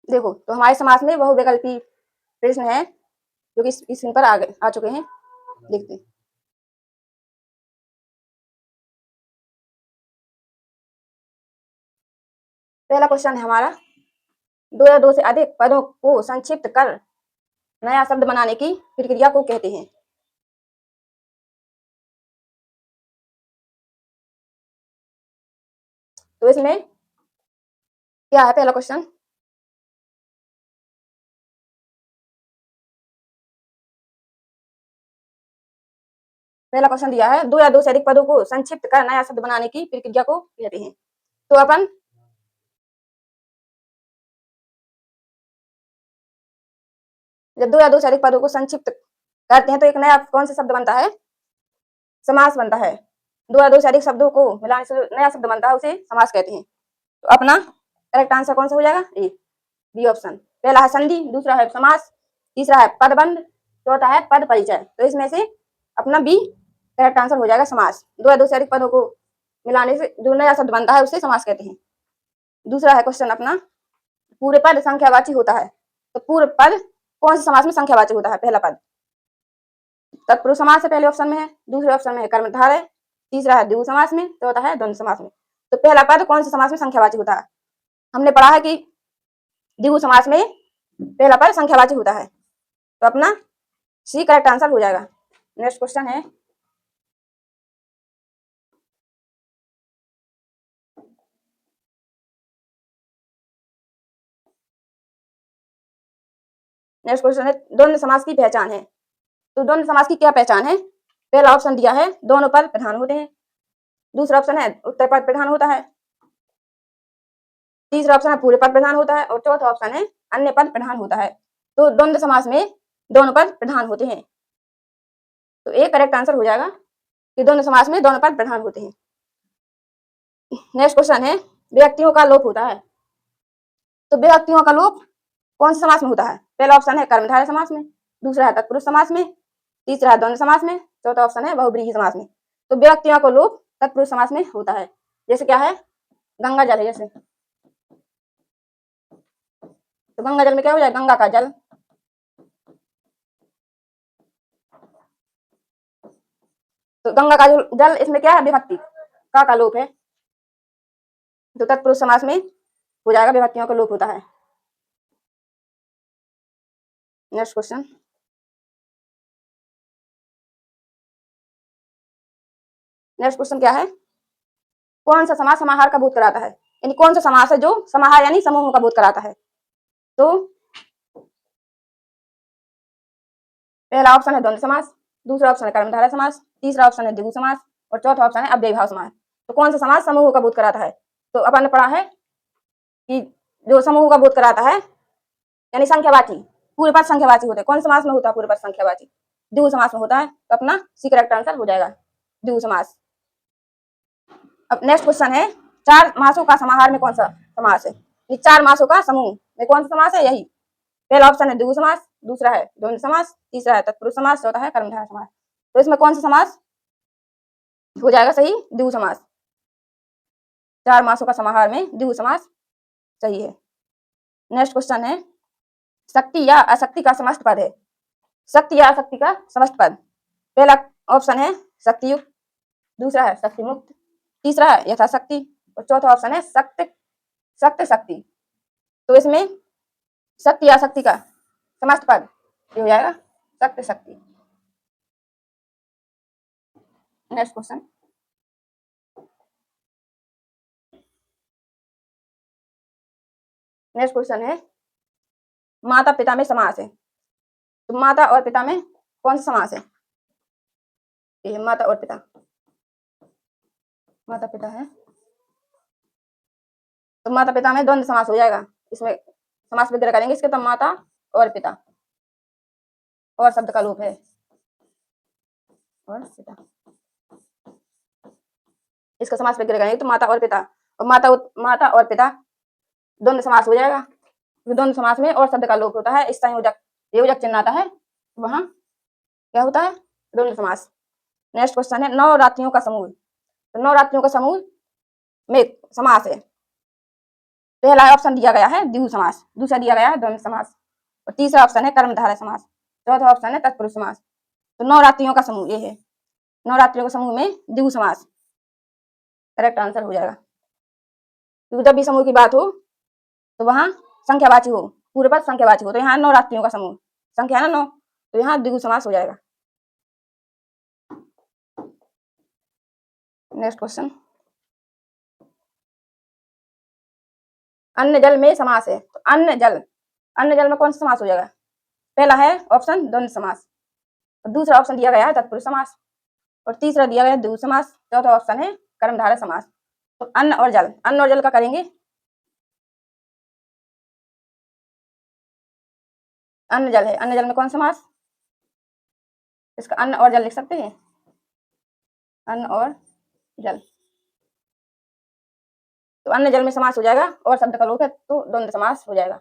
देखो तो हमारे समास में बहुविकल्पी प्रश्न है जो कि इस स्क्रीन पर आ चुके हैं। देखते हैं। पहला क्वेश्चन है हमारा, दो या दो से अधिक पदों को संक्षिप्त कर नया शब्द बनाने की प्रक्रिया को कहते हैं। तो इसमें क्या है पहला क्वेश्चन? पहला क्वेश्चन दिया है, दो या दो से अधिक पदों को संक्षिप्त कर नया शब्द बनाने की प्रक्रिया को कहते हैं। तो अपन जब दो या दो से अधिक पदों को संक्षिप्त करते हैं तो एक नया कौन सा शब्द बनता है? समास बनता है। दो या दो से अधिक शब्दों को मिलाने से नया शब्द बनता है, उसे समास कहते हैं। तो अपना करेक्ट आंसर कौन सा हो जाएगा? ए, बी ऑप्शन। पहला है संधि, दूसरा है समास, तीसरा है पदबंध, चौथा है पद परिचय। तो इसमें से अपना बी करेक्ट आंसर हो जाएगा समास। दो या दो से अधिक पदों को मिलाने से जो नया शब्द बनता है उसे समास कहते हैं। दूसरा है क्वेश्चन अपना, पूरे पद संख्यावाची होता है। तो पूरे पद कौन से समास में संख्यावाची होता है? पहला पद तत्पुरुष समास है, पहले ऑप्शन में है, दूसरे ऑप्शन में है कर्मधारय, तीसरा है द्विगु समास में, चौथा है द्वंद्व समास में। तो पहला पद कौन से समास में संख्यावाची होता है? हमने पढ़ा है कि द्विगु समास में पहला पद संख्यावाची होता है। तो अपना सी करेक्ट आंसर हो जाएगा। नेक्स्ट क्वेश्चन है, नेक्स्ट क्वेश्चन है, द्वंद्व समास की पहचान है। तो द्वंद्व समास की क्या पहचान है? पहला ऑप्शन दिया है, दोनों पद प्रधान होते हैं। दूसरा ऑप्शन है उत्तर पद प्रधान होता है। तीसरा ऑप्शन है पूरे पद प्रधान होता है, और चौथा ऑप्शन है अन्य पद प्रधान होता है। तो द्वंद्व समास में दोनों पद प्रधान होते हैं। तो एक करेक्ट आंसर हो जाएगा कि द्वंद्व समास में दोनों पद प्रधान होते हैं। नेक्स्ट क्वेश्चन है, व्यक्तियों का लोप होता है। तो व्यक्तियों का लोप कौन से समास में होता है? पहला ऑप्शन है कर्मधारय समास में, दूसरा है तत्पुरुष समास में, तीसरा है द्वंद्व समास में, चौथा ऑप्शन है बहुव्रीहि समास में। तो व्यक्तियों का लोप तत्पुरुष समास में होता है। जैसे क्या है, गंगा जल है जैसे, तो गंगा जल में क्या हो जाए? गंगा का जल। तो गंगा का जल, इसमें क्या है? विभक्ति का लोप है। तो तत्पुरुष समास में हो जाएगा, विभक्तियों का लोप होता है। नेक्स्ट क्वेश्चन, नेक्स्ट क्वेश्चन क्या है, कौन सा समास समाहार का बोध कराता है? यानी कौन सा समास है जो समाहार यानी समूहों का बोध कराता है? तो पहला ऑप्शन है द्वंद्व समास, दूसरा ऑप्शन है कर्मधारय समास, तीसरा ऑप्शन है द्विगु समास, और चौथा ऑप्शन है अव्ययीभाव समास। तो कौन सा समास समूहों का बोध कराता है? तो अपन ने पढ़ा है कि जो समूह का बोध कराता है यानी संख्यावाची, पूरे पद संख्यावाची होते हैं। कौन समास में होता है पूरे पद संख्यावाची? द्विगु समास में होता है। तो अपना सी करेक्ट आंसर हो जाएगा, द्विगु समास। अब नेक्स्ट क्वेश्चन है, चार मासों का समाहार में कौन सा समास है? ये चार मासों का समूह में कौन सा समास है? यही पहला ऑप्शन है द्विगु समास, दूसरा है द्वंद्व समास, तीसरा है तत्पुरुष समास, चौथा है कर्मधारय समास। तो इसमें कौन सा समास हो जाएगा सही? द्विगु समास। चार मासों का समाहार में द्विगु समास सही है। नेक्स्ट क्वेश्चन है, शक्ति या अशक्ति का समस्त पद है। शक्ति या अशक्ति का समस्त पद, पहला ऑप्शन है शक्ति युक्त, दूसरा है शक्ति मुक्त, तीसरा है यथाशक्ति, और चौथा ऑप्शन है शक्त शक्त शक्ति। तो इसमें शक्ति या शक्ति का समस्त पद हो जाएगा शक्त शक्ति। नेक्स्ट क्वेश्चन, नेक्स्ट क्वेश्चन है, माता पिता में समास है। तो माता और पिता में कौन सा समास है? ये माता और पिता, माता पिता है, तो माता पिता में द्वंद्व समास हो जाएगा। इसमें समास विग्रह करेंगे इसके, तो माता और पिता, और शब्द का लोप है, और पिता, इसका समास विग्रह करेंगे तो माता और पिता, और माता और पिता द्वंद्व समास हो जाएगा। द्वंद्व समास में और शब्द का लोप होता है, इस संयोजक योजक चिन्ह आता है, वहां क्या होता है? द्वंद्व समास। नेक्स्ट क्वेश्चन है, नौ रात्रियों का समूह। तो नौ रात्रियों का समूह में समास है। पहला ऑप्शन दिया गया है द्विगु समास, दूसरा दिया गया है द्वंद्व समास और तीसरा ऑप्शन है कर्मधारय समास, चौथा ऑप्शन है तत्पुरुष समास। तो नवरात्रियों का समूह ये है, नवरात्रियों के समूह में द्विगु समास करेक्ट आंसर हो जाएगा। क्योंकि जब भी समूह की बात हो तो वहां संख्यावाची हो, पूरे पद संख्यावाची हो, तो यहाँ नवरात्रियों का समूह संख्या है ना 9, तो यहाँ द्विगु समास हो जाएगा। नेक्स्ट क्वेश्चन, अन्य जल में समास है, तो अन्य जल में कौन सा समास हो जाएगा? पहला है ऑप्शन द्वंद्व समास, और दूसरा ऑप्शन दिया गया है तत्पुरुष समास और तीसरा दिया गया है द्विगु समास, चौथा ऑप्शन है कर्मधारय समास। तो अन्न और जल का करेंगे। अन्न जल है, अन्न जल में कौन समास? इसका अन्न और जल लिख सकते हैं, अन्न और जल। तो अन्न जल में समास हो जाएगा और शब्द का लोप है तो द्वंद्व समास हो जाएगा।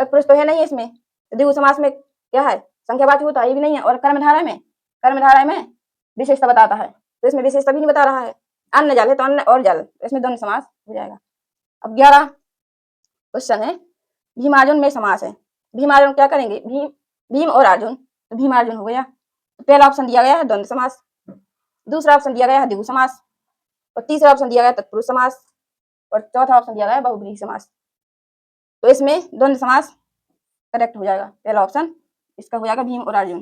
तत्पुरुष तो है नहीं इसमें, द्विगु समास में क्या है? संख्यावाची होता है, ये भी नहीं है, और कर्मधारय में विशेषता बताता है, तो इसमें विशेषता भी नहीं बता रहा है। अन्न जल है तो अन्न और जल, इसमें द्वंद्व समास हो जाएगा। अब 11 क्वेश्चन है, भीमार्जुन में समास है। भीमार्जुन क्या करेंगे? भीम और अर्जुन, तो भीमार्जुन हो गया। पहला ऑप्शन दिया गया है द्वंद्व समास, दूसरा ऑप्शन दिया गया है द्विगु समास और तीसरा ऑप्शन दिया गया है तत्पुरुष समास और चौथा ऑप्शन दिया गया है बहुब्रीहि समास। तो इसमें द्वंद्व समास करेक्ट हो जाएगा, पहला ऑप्शन इसका हो जाएगा भीम और अर्जुन,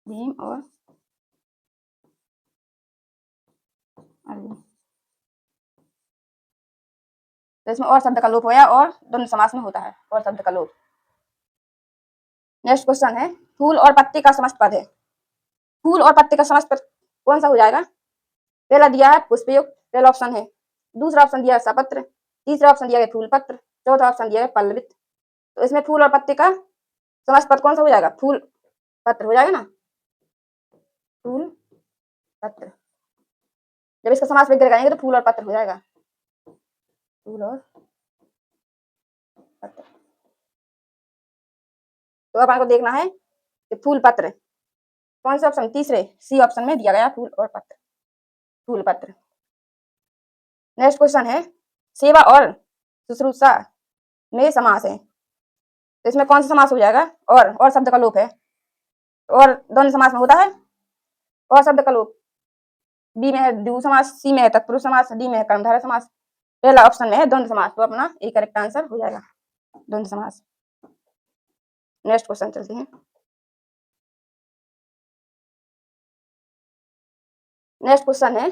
भीम और अर्जुन। तो इसमें और शब्द का लोप होया और द्वंद्व समास में होता है और शब्द का लोप। नेक्स्ट क्वेश्चन है, फूल और पत्ते का समस्त पद है। फूल और पत्ते का समस्त पद कौन सा हो जाएगा? पहला दिया है पुष्पयुक्त, पहला ऑप्शन है, दूसरा ऑप्शन दिया है सपत्र, तीसरा ऑप्शन दिया है फूल पत्र, चौथा ऑप्शन दिया है पल्लवित। तो इसमें फूल और पत्ते का समस्त पद कौन सा हो जाएगा? फूल पत्र हो जाएगा ना, फूल पत्र। जब इसका समास विग्रह करेंगे तो फूल और पत्र हो जाएगा, फूल और पत्र। तो अब आपको देखना है कि फूल पत्र कौन सा ऑप्शन? तीसरे सी ऑप्शन में दिया गया फूल और पत्र, फूल पत्र। नेक्स्ट क्वेश्चन है, सेवा और शुश्रूषा में समास है, तो इसमें कौन सा समास हो जाएगा? और शब्द का लोप है, और द्वंद्व समास में होता है और शब्द का लोप। बी में है द्विगु समास, सी में है तत्पुरुष समास, डी में है कर्मधारय समास, पहला ऑप्शन में है द्वंद्व समास, तो अपना ए करेक्ट आंसर हो जाएगा द्वंद्व समास। नेक्स्ट क्वेश्चन चलते हैं। नेक्स्ट क्वेश्चन है,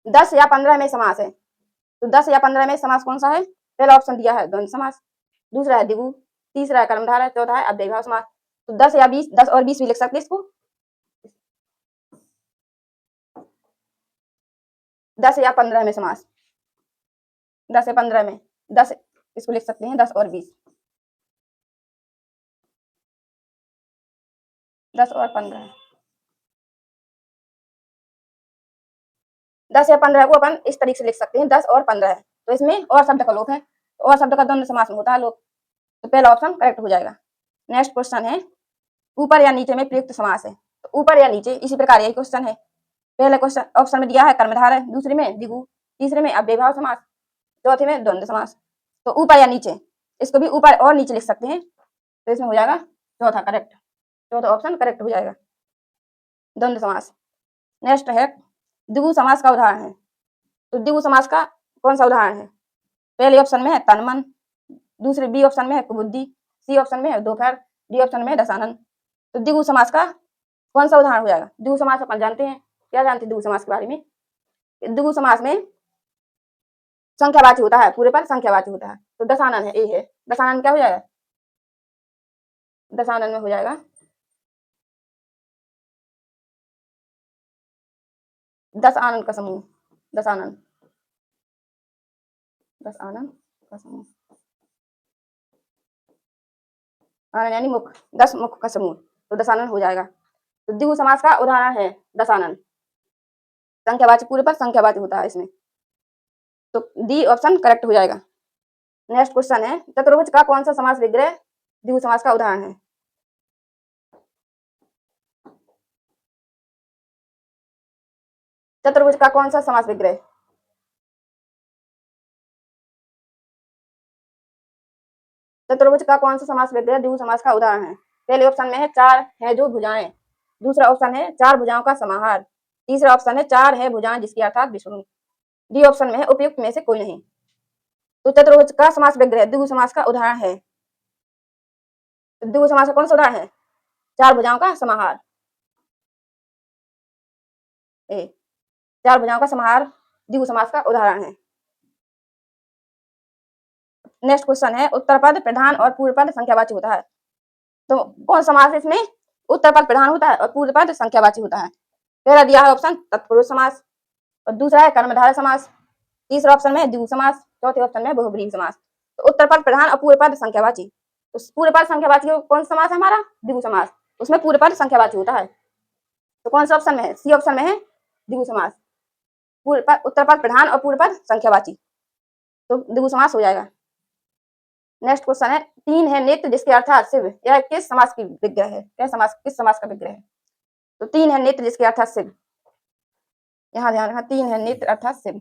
10 या 15 में समास है, तो 10 या 15 में समास कौन सा है? पहला ऑप्शन दिया है द्वंद्व समास, दूसरा है द्विगु, तीसरा है कर्मधारय, चौथा है अव्ययीभाव समास। तो 10 या 20, 10 और 20 भी लिख सकते हैं इसको, 10 या 15 में समास, 10 या 15 में, 10 इसको लिख सकते हैं, 10 और 20, 10 और 15, 10 या 15 को अपन इस तरीके से लिख सकते हैं, 10 और 15 है, तो इसमें और शब्द का लोप है, और शब्द का द्वंद्व समास में होता है लोप, तो पहला ऑप्शन करेक्ट हो जाएगा। नेक्स्ट क्वेश्चन है, ऊपर या नीचे में प्रयुक्त समास है, तो ऊपर या नीचे इसी प्रकार यही क्वेश्चन है। पहले क्वेश्चन ऑप्शन में दिया है कर्मधारय, दूसरे में द्विगु, तीसरे में अव्ययीभाव समास, चौथे में द्वंद्व समास। तो ऊपर या नीचे, इसको भी ऊपर और नीचे लिख सकते हैं, तो इसमें हो जाएगा चौथा करेक्ट, चौथा ऑप्शन करेक्ट हो जाएगा, द्वंद्व समास। नेक्स्ट है, द्विगु समास का उदाहरण है, तो द्विगु समास का कौन सा उदाहरण है? पहले ऑप्शन में है तन मन, दूसरे बी ऑप्शन में है कुबुद्धि, सी ऑप्शन में है दोपहर, डी ऑप्शन में है दशानन। तो द्विगु समास का कौन सा उदाहरण हो जाएगा? द्विगु समास अपन जानते हैं, क्या जानते हैं द्विगु समास के बारे में? द्विगु समास में संख्यावाची होता है, पूरे पर संख्यावाची होता है, तो दशानन है, ए है, दशानन क्या हो जाएगा? दशानन में हो जाएगा दस आनंद का समूह, दशानन, दस आनंद का समूह, आनंद यानी मुख, 10 मुख का समूह, तो दशानन हो जाएगा। तो द्विगु समास का उदाहरण है दशानन, संख्यावाची पूरे पर संख्यावाची होता है इसमें, तो डी ऑप्शन करेक्ट हो जाएगा। नेक्स्ट क्वेश्चन है, चतुर्भुज का कौन सा समास विग्रह द्विगु समास का उदाहरण है? चतुर्भुज का कौन सा समास विग्रह? चतुर्भुज का कौन सा समास विग्रह द्विगु समास का उदाहरण है? पहले ऑप्शन में है चार है जो भुजाएं, दूसरा ऑप्शन है चार भुजाओं का समाहार, तीसरा ऑप्शन है चार है भुजाएं जिसकी अर्थात विष्णु, डी ऑप्शन में है उपयुक्त में से कोई नहीं। तो चतुर्भुज का समास विग्रह द्विगु समास का उदाहरण है। द्विगु समास का कौन सा उदाहरण है? चार भुजाओं का समाहार। ए चार भुजाओं का समाहार द्विगु समास का उदाहरण है। नेक्स्ट क्वेश्चन है उत्तर पद प्रधान और पूर्व पद संख्यावाची होता है। तो कौन समास है इसमें? उत्तर पद प्रधान होता है और पूर्व पद संख्यावाची होता है। पहला दिया है ऑप्शन तत्पुरुष समास और दूसरा है कर्मधारय समास, तीसरा ऑप्शन में द्विगु समास, चौथे ऑप्शन में बहुब्रीहि समास। तो उत्तर पद प्रधान और पूर्व पद संख्यावाची, तो पूर्व पद संख्यावाची कौन सा समास है हमारा? द्विगु समास, उसमें पूर्व पद संख्यावाची होता है। तो कौन सा ऑप्शन में है? सी ऑप्शन में है द्विगु समास, पूर्व पद उत्तर पद प्रधान और पूर्व पद संख्यावाची, तो द्विगु समास हो जाएगा। नेक्स्ट क्वेश्चन है तीन है नेत्र जिसके अर्थात शिव, यह किस समास की विग्रह है? क्या समास, किस समास का विग्रह है? तो तीन है नेत्र जिसके अर्थात शिव, यहाँ ध्यान रखना, तीन है नेत्र अर्थात शिव।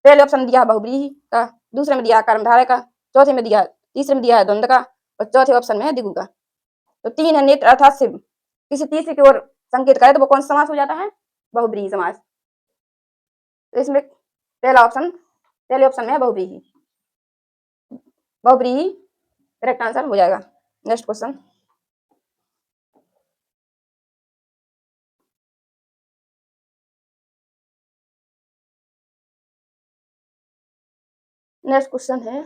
पहले ऑप्शन दिया है बहुब्रीहि का, दूसरे में दिया है कर्मधारय का, चौथे में दिया है, तीसरे में दिया है द्वंद्व का और चौथे ऑप्शन में है द्विगु का। तो तीन है नेत्र अर्थात शिव किसी तीसरे की ओर संकेत करे तो वो कौन सा समास हो जाता है? बहुब्रीहि समास। तो इसमें पहला ऑप्शन, पहले ऑप्शन में है बहुब्रीहि, बहुब्रीहि करेक्ट आंसर हो जाएगा। नेक्स्ट क्वेश्चन, नेक्स्ट क्वेश्चन है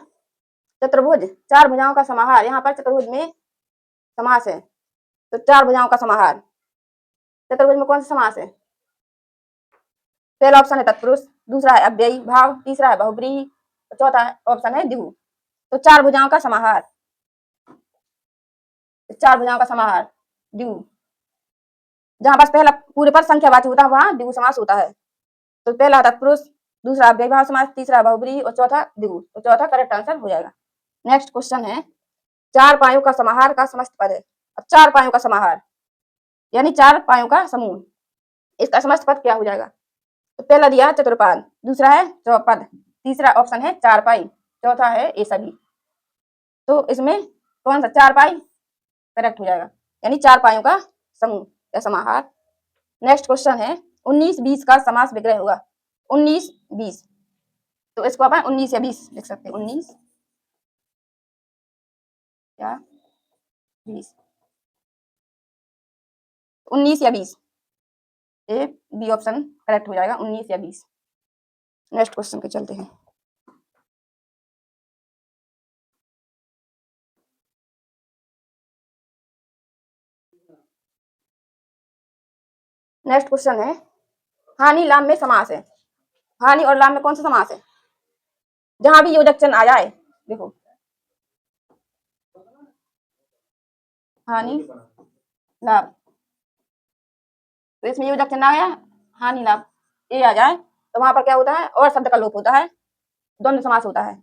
चतुर्भुज चार भुजाओं का समाहार, यहाँ पर चतुर्भुज में समास है, तो चार भुजाओं का समाहार चतुर्भुज में कौन सा समास है? पहला ऑप्शन है तत्पुरुष, दूसरा है अव्ययी भाव, तीसरा है बहुब्रीहि और चौथा ऑप्शन है द्विगु। तो चार भुजाओं का समाहार, चार भुजाओं का समाहार द्विगु, जहां पास पहला पूरे पर संख्यावाची होता है वहां द्विगु समास होता है। तो पहला तत्पुरुष, दूसरा अव्ययी भाव समास, तीसरा बहुब्रीहि और चौथा द्विगु, तो चौथा करेक्ट आंसर हो जाएगा। नेक्स्ट क्वेश्चन है चार पायों का समाहार का समस्त पद है। अब चार पायों का समाहार यानी चार पायों का समूह, इसका समस्त पद क्या हो जाएगा? तो पहला दिया है चतुर्पाद, दूसरा है चौपद, तीसरा ऑप्शन है चार पाई, चौथा है ये सभी। तो इसमें कौन सा? चार पाई करेक्ट हो जाएगा, यानी चार पायों का समूह या समाहार। नेक्स्ट क्वेश्चन है 19-20 का समास विग्रह होगा। 19-20, तो इसको अपन 19 या 20 लिख सकते हैं, 19 या 20, 19 या 20, ए बी ऑप्शन करेक्ट हो जाएगा, 19 या 20। नेक्स्ट क्वेश्चन पे चलते हैं। नेक्स्ट क्वेश्चन है हानि लाभ में समास है। हानि और लाभ में कौन सा समास है? जहां भी योजक चिन्ह आ जाए, देखो हानि लाभ, तो इसमें योजक चिन्ह आ गया हानि लाभ, ए आ जाए तो वहां पर क्या होता है? और शब्द का लोप होता है, द्वंद्व समास होता है।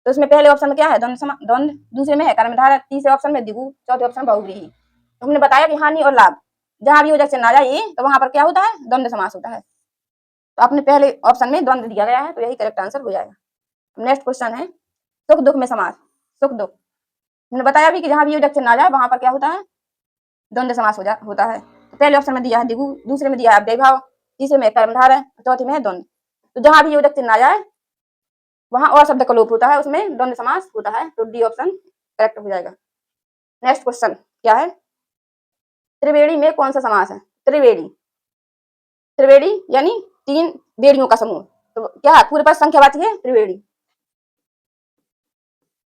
तो इसमें पहले ऑप्शन में क्या है? द्वंद्व, दूसरे में है कर्मधारय, तीसरे ऑप्शन में द्विगु, चौथे ऑप्शन बहुब्रीहि। तो हमने बताया कि हानि और लाभ जहां भी योजक चिन्ह आ जाए तो वहां पर क्या होता है? द्वंद्व समास होता है। तो आपने पहले ऑप्शन में द्वंद्व दिया गया है, तो यही करेक्ट आंसर हो जाएगा। नेक्स्ट क्वेश्चन है सुख दुख में समास। सुख दुख हमने बताया भी कि जहां भी योजक चिन्ह आ जाए वहां पर क्या होता है? द्वंद्व समास होता है। तो पहले ऑप्शन में दिया है द्विगु, दूसरे में दिया है अव्ययी भाव, तीसरे में कर्मधारय, चौथे में है द्वंद्व। तो जहां भी योजक चिन्ह आ जाए वहां और शब्द का लोप होता है, उसमें द्वंद्व समास होता है, तो डी ऑप्शन करेक्ट हो जाएगा। नेक्स्ट क्वेश्चन क्या है? त्रिवेणी में कौन सा समास है? त्रिवेणी, त्रिवेणी यानी तीन बेड़ियों का समूह, तो क्या है? पूरे पास संख्यावाची है त्रिवेणी,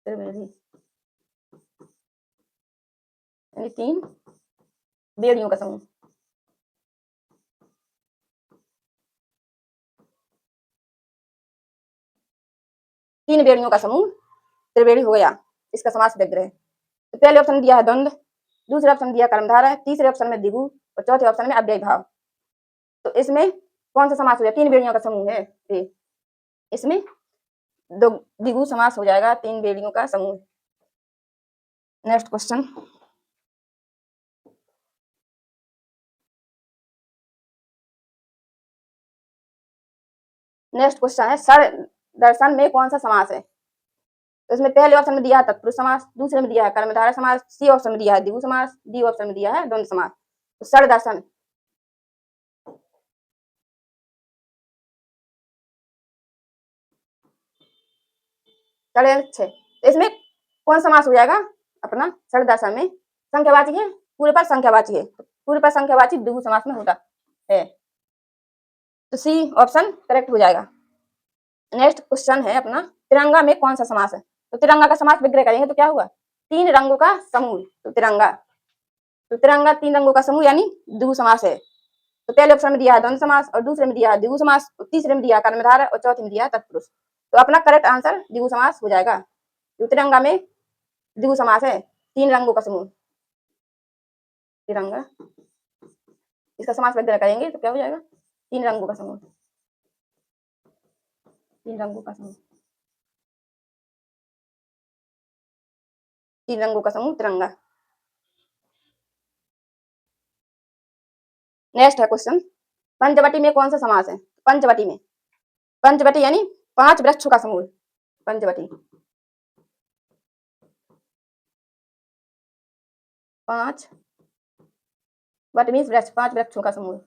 त्रिवेणी यानी तीन बेड़ियों का समूह। तीन बेड़ियों का समूह त्रिवेणी हो गया, इसका समास विग्रह। तो पहले ऑप्शन दिया है द्वंद्व, दूसरे ऑप्शन दिया कर्मधारय, तीसरे ऑप्शन में द्विगु और चौथे ऑप्शन में अव्ययी भाव। तो इसमें कौन सा समास हो जाएगा? तीन बेड़ियों का समूह है ये, इसमें दो द्विगु समास हो जाएगा, तीन बेड़ियों का समूह। नेक्स्ट क्वेश्चन, नेक्स्ट क्वेश्चन है सर दर्शन में कौन सा समास है? तो इसमें पहले ऑप्शन में दिया है तत्पुरुष समास, दूसरे में दिया है कर्मधारय समास, सी ऑप्शन में दिया है द्विगु समास, डी ऑप्शन में दिया है द्वंद्व समास। तो सरल दर्शन इसमें कौन समास हो जाएगा अपना सरल दर्शन में? संख्यावाची है, पूरे पर संख्यावाची है, पूरे पर संख्यावाची द्विगु समास में होता है, तो सी ऑप्शन करेक्ट हो जाएगा। नेक्स्ट क्वेश्चन है अपना तिरंगा में कौन सा समास है? तो तिरंगा का समास विग्रह करेंगे तो क्या हुआ? तीन रंगों का समूह, तो तिरंगा तीन रंगों का समूह यानी द्विगु समास है। तो पहले ऑप्शन में दिया है द्वंद्व समास और दूसरे में दिया है द्विगु समास, तीसरे में दिया है कर्मधारय और चौथे में दिया है तत्पुरुष। तो अपना करेक्ट आंसर द्विगु समास हो जाएगा। तो तिरंगा में द्विगु समास है, तीन रंगों का समूह तिरंगा, इसका समास विग्रह करेंगे तो क्या हो जाएगा? तीन रंगों का समूह, तीन रंगों का समूह, तीन रंगों का समूह तिरंगा। नेक्स्ट है क्वेश्चन पंचवटी में कौन सा समास है? पंचवटी यानी पांच वृक्षों का समूह, पंचवटी पांच वट मीन्स वृक्ष, पांच वृक्षों का समूह।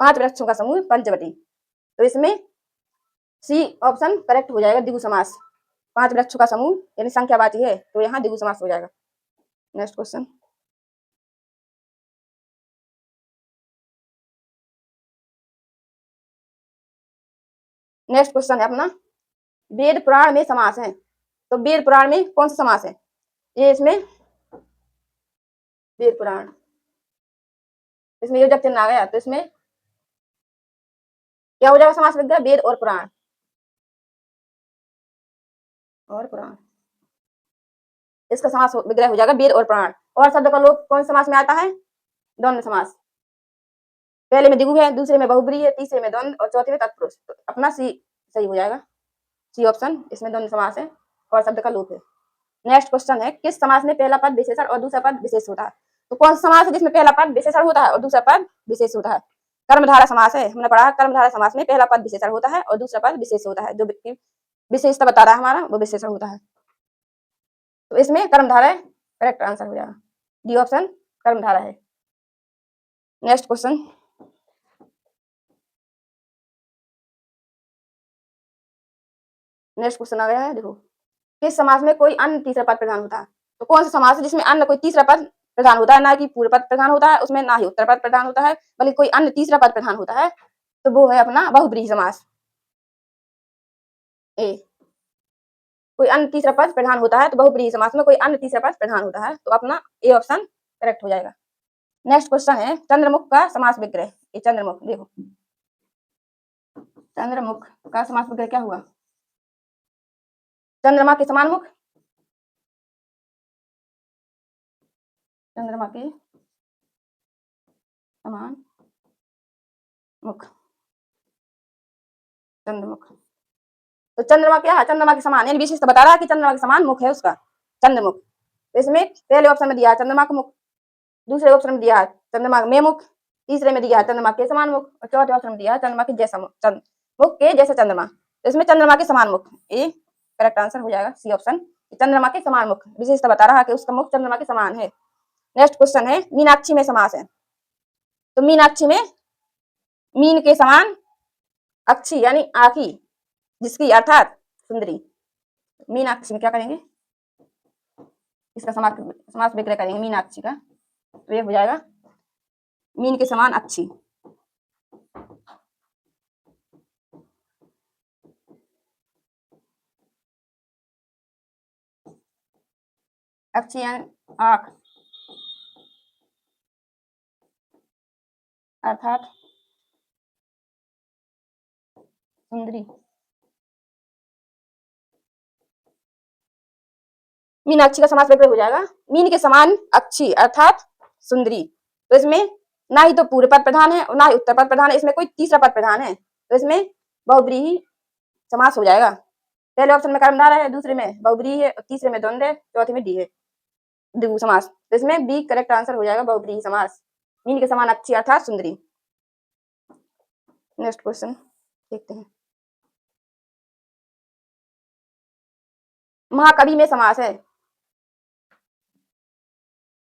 पांच वृक्षों का समूह पंचवटी, तो इसमें सी ऑप्शन करेक्ट हो जाएगा द्विगु समास। पांच वृक्षों का समूह यानी संख्यावाची है तो यहाँ द्विगु समास हो जाएगा। नेक्स्ट क्वेश्चन है अपना वेद पुराण में समास है, तो वेद पुराण में कौन सा समास है? ये इसमें वेद पुराण, इसमें योजक चिन्ह आ गया, तो इसमें क्या हो जाएगा समास विग्रह? वेद और पुराण, इसका समास विग्रह हो जाएगा वेद और पुराण। और शब्द का लोप कौन समास में आता है? द्वंद्व समास, पहले में द्विगु है, दूसरे में बहुब्रीहि है, तीसरे में द्वंद्व और चौथे में तत्पुरुष। तो अपना सी सही हो जाएगा, सी ऑप्शन, इसमें द्वंद्व समास है और शब्द का लोप है। नेक्स्ट क्वेश्चन है किस समास में पहला पद विशेषण और दूसरा पद विशेष होता है? तो कौन सा समास है जिसमें पहला पद विशेषण होता है और दूसरा पद विशेष होता है? कर्मधारय समास है, हमने पढ़ा कर्मधारय समास में पहला पद विशेषण होता है और दूसरा पद विशेष होता है, जो व्यक्ति विशेषता बता रहा है हमारा वो विशेषण होता है। तो इसमें कर्मधारय करेक्ट आंसर हो जाएगा, डी ऑप्शन कर्मधारय है। नेक्स्ट क्वेश्चन आ गया है, देखो किस समास में कोई अन्य तीसरा पद प्रधान होता है? तो कौन सा समास है जिसमें अन्य कोई तीसरा पद प्रधान होता है, ना कि पूर्व पद प्रधान होता है, उसमें ना ही उत्तर पद प्रधान होता है, बल्कि कोई अन्य तीसरा पद प्रधान होता है, तो वो है अपना बहुब्रीहि समास। ए कोई अन्य तीसरा पद प्रधान होता है तो बहुब्रीहि समास में कोई अन्य तीसरा पद प्रधान होता है, तो अपना ए ऑप्शन करेक्ट हो जाएगा। नेक्स्ट क्वेश्चन है चंद्रमुख का समास विग्रह। ये चंद्रमुख देखो, चंद्रमुख का समास विग्रह क्या हुआ? चंद्रमा के समान मुख, चंद्रमा के समान मुख, चंद्रमुख। तो चंद्रमा क्या है? चंद्रमा के समान, यानी विशेषता बता रहा है कि चंद्रमा के समान मुख है उसका, चंद्रमुख। तो इसमें पहले ऑप्शन में दिया है चंद्रमा का मुख, दूसरे ऑप्शन में दिया है चंद्रमा में मुख, तीसरे में दिया है चंद्रमा के समान मुख और चौथे ऑप्शन में दिया है चंद्रमा के जैसा मुख के जैसे चंद्रमा। तो इसमें चंद्रमा के समान मुख, ये करेक्ट आंसर हो जाएगा, सी ऑप्शन, चंद्रमा के समान मुख, विशेषता बता रहा है कि उसका मुख चंद्रमा के समान है। नेक्स्ट क्वेश्चन है मीनाक्षी में समास है। तो मीनाक्षी में मीन के समान अक्षी यानी आखी जिसकी अर्थात सुंदरी, मीनाक्षी में क्या करेंगे? इसका समास विग्रह करेंगे मीनाक्षी का, तो ये हो जाएगा मीन के समान अक्षी, अक्षी यानी आँख अर्थात सुंदरी, मीनाक्षी का समास विग्रह हो जाएगा मीन के समान अक्षी अर्थात सुंदरी। तो इसमें ना ही तो पूर्व पद प्रधान है और ना ही उत्तर पद प्रधान है, इसमें कोई तीसरा पद प्रधान है, तो इसमें बहुब्रीहि समास हो जाएगा। पहले ऑप्शन में कर्मधारय है, दूसरे में बहुब्रीहि है, तीसरे में द्वंद्व है, चौथे में डी है द्विगु समास। तो इसमें बी करेक्ट आंसर हो जाएगा बहुब्रीहि समास। नील के समान अच्छी अर्थात सुंदरी। नेक्स्ट क्वेश्चन देखते हैं। महाकवि में समास है।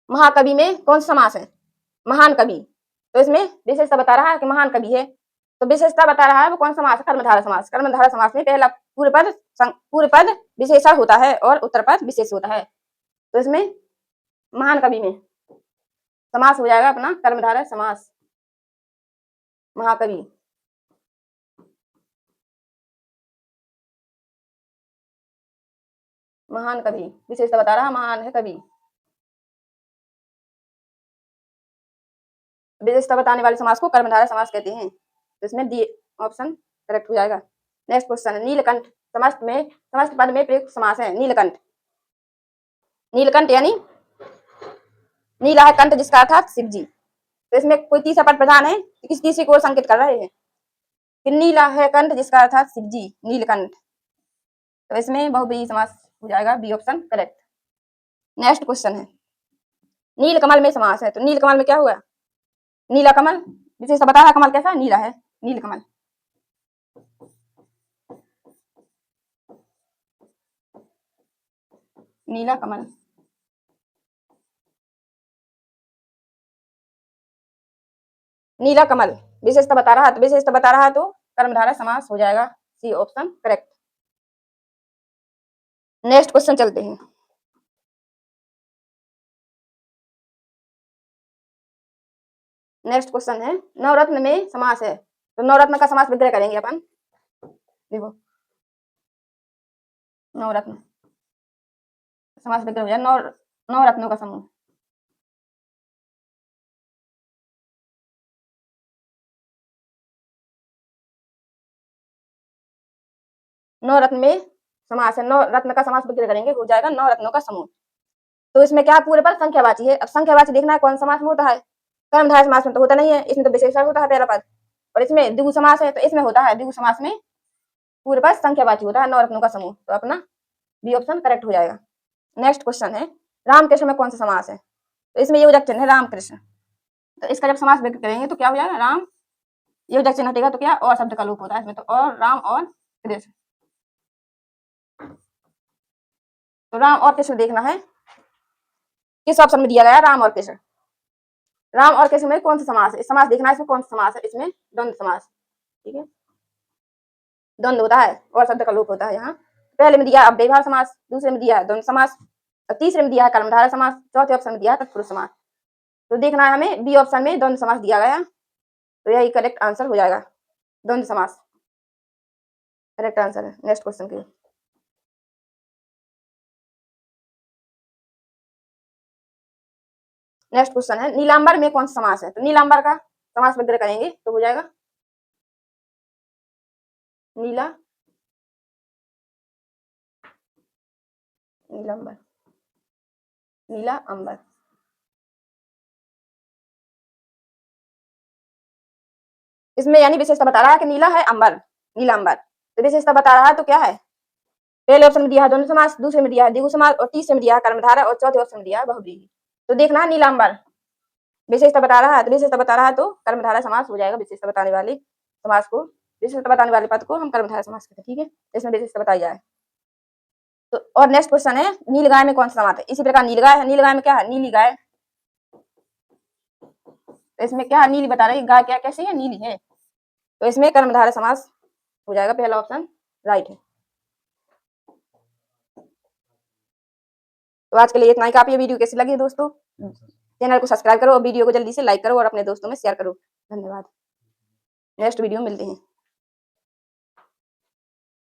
महाकवि में कौन सा समास है? महान कवि। तो इसमें विशेषता बता रहा है कि महान कवि है, तो विशेषता बता रहा है वो कौन सा समास है? कर्मधारय समास। कर्मधारय समास में पहला पूर्व पद विशेषण होता है और उत्तर पद विशेष होता है। तो इसमें महान कवि में समास हो जाएगा अपना कर्मधारय समास। महाकवि, महान कवि, विशेषता बता रहा महान है कवि। विशेषता बताने वाले समास को कर्मधारय समास कहते हैं। तो इसमें डी ऑप्शन करेक्ट हो जाएगा। नेक्स्ट क्वेश्चन है नीलकंठ। समस्त पद में प्रयुक्त समास है नीलकंठ। नीलकंठ यानी नीला है कंठ जिसका अर्थात शिव जी। तो इसमें कोई तीसरा पद प्रधान है, किस तीसरे को संकेत कर रहे हैं कि नीला है कंठ जिसका अर्थात शिव जी, नीलकंठ। तो इसमें बहुव्रीहि समास हो जाएगा, B option correct. Next question है नीलकमल में समास है। तो नीलकमल में क्या हुआ? नीला कमल, विशेषता बता रहा कमल कैसा है? नीला है, नीलकमल। नीला कमल, नीला कमल विशेषता बता रहा है, तो विशेषता बता रहा है तो कर्मधारय समास हो जाएगा, C option correct. Next question चलते हैं। नेक्स्ट क्वेश्चन है नवरत्न में समास है। तो नवरत्न का समास विग्रह करेंगे अपन। देखो नवरत्न समास विग्रह हो जाए नवरत्नों का समूह। नवरत्न में समास है, नवरत्न का समास विग्रह करेंगे हो जाएगा नवरत्नों का समूह। तो इसमें क्या पूरे पर संख्यावाची है। अब संख्यावाची देखना है कौन समास में होता है। कर्मधारय समास में तो होता नहीं है, इसमें तो विशेषण होता है पहला पद। और इसमें द्विगु समास है, तो इसमें होता है द्विगु समास में पूरे पर संख्यावाची होता है नवरत्नों का समूह। तो अपना बी ऑप्शन करेक्ट हो जाएगा। नेक्स्ट क्वेश्चन है रामकृष्ण में कौन सा समास है। तो इसमें योजक चिन्ह है रामकृष्ण। तो इसका जब समास व्यक्त करेंगे तो क्या हो जाएगा? राम योजक चिन्ह हटेगा तो क्या और शब्द का लोप होता है इसमें, तो और राम और कृष्ण। तो राम और कृष्ण देखना है किस ऑप्शन में दिया गया राम और कृष्ण। राम और कृष्ण में कौन सा समास है, समास देखना है इसमें कौन सा समास है। इसमें द्वंद्व समास, ठीक है, द्वंद्व होता है और शब्द का लोप होता है। यहाँ पहले में दिया अव्ययभाव समास, दूसरे में दिया है द्वंद्व समास, और तीसरे में दिया है कर्मधारय समास, चौथे ऑप्शन में दिया है तत्पुरुष समास। तो देखना है हमें बी ऑप्शन में द्वंद्व समास दिया गया, तो यही करेक्ट आंसर हो जाएगा, द्वंद्व समास करेक्ट आंसर है। नेक्स्ट क्वेश्चन की नेक्स्ट क्वेश्चन है नीलांबर में कौन सा समास है। तो नीलांबर का समास विग्रह करेंगे तो हो जाएगा नीला नीलांबर नीला अंबर। इसमें यानी विशेषता बता रहा है कि नीला है अंबर, नीलांबर। तो विशेषता बता रहा है तो क्या है? पहले ऑप्शन में दिया है द्वंद्व समास, दूसरे में दिया है द्विगु समास, और तीसरे में दिया है कर्मधारय, और चौथे ऑप्शन में दिया है बहुव्रीहि। तो देखना है नीलांबर विशेषता बता रहा है, तो विशेषता बता रहा है तो कर्मधारय समास हो जाएगा। विशेषता बताने वाले समास को, विशेषता बताने वाले पद को हम कर्मधारय समास कहते हैं, ठीक है। इसमें विशेषता बताई जाए तो। और नेक्स्ट क्वेश्चन है नील गाय में कौन सा समास है। इसी प्रकार नील गाय है, नील गाय में क्या है? नीली गाय। तो इसमें क्या है? नीली बता रही गाय क्या कैसी है? नीली है। तो इसमें कर्मधारय समास हो जाएगा, पहला ऑप्शन राइट है। तो आज के लिए इतना ही काफी है। वीडियो कैसी लगी दोस्तों? चैनल को सब्सक्राइब करो और वीडियो को जल्दी से लाइक करो और अपने दोस्तों में शेयर करो। धन्यवाद। नेक्स्ट वीडियो में मिलते हैं।